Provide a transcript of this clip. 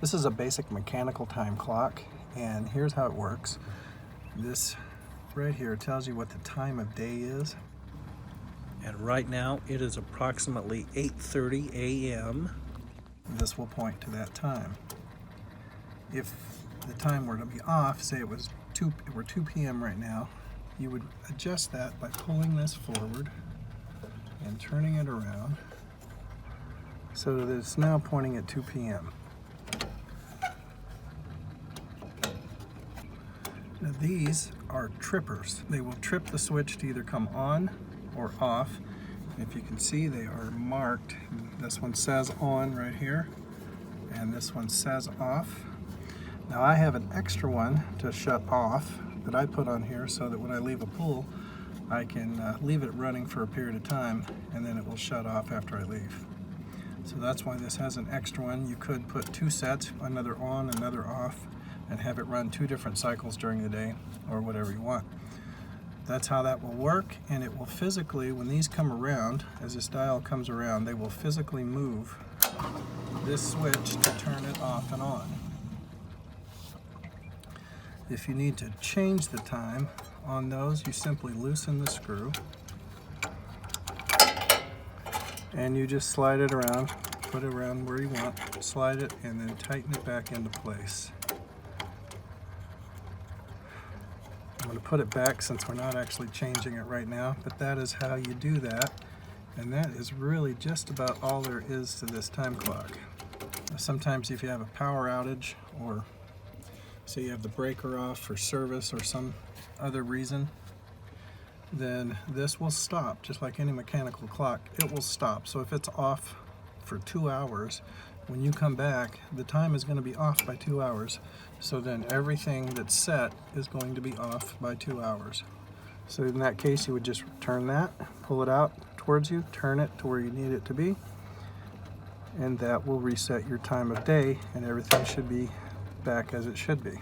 This is a basic mechanical time clock, and here's how it works. This right here tells you what the time of day is. And right now it is approximately 8:30 a.m. This will point to that time. If the time were to be off, say it was 2 p.m. right now, you would adjust that by pulling this forward and turning it around so that it's now pointing at 2 p.m. Now these are trippers. They will trip the switch to either come on or off. If you can see, they are marked. This one says on right here, and this one says off. Now I have an extra one to shut off that I put on here so that when I leave a pool, I can leave it running for a period of time, and then it will shut off after I leave. So that's why this has an extra one. You could put 2 sets, another on, another off, and have it run 2 different cycles during the day, or whatever you want. That's how that will work, and it will physically, when these come around, as this dial comes around, they will physically move this switch to turn it off and on. If you need to change the time on those, you simply loosen the screw and you just slide it around, put it around where you want, slide it, and then tighten it back into place. I'm going to put it back since we're not actually changing it right now, but that is how you do that, and that is really just about all there is to this time clock. Sometimes if you have a power outage, or say you have the breaker off for service or some other reason, then this will stop. Just like any mechanical clock, it will stop. So if it's off for 2 hours, when you come back, the time is going to be off by 2 hours. So then everything that's set is going to be off by 2 hours. So in that case, you would just turn that, pull it out towards you, turn it to where you need it to be, and that will reset your time of day, and everything should be back as it should be.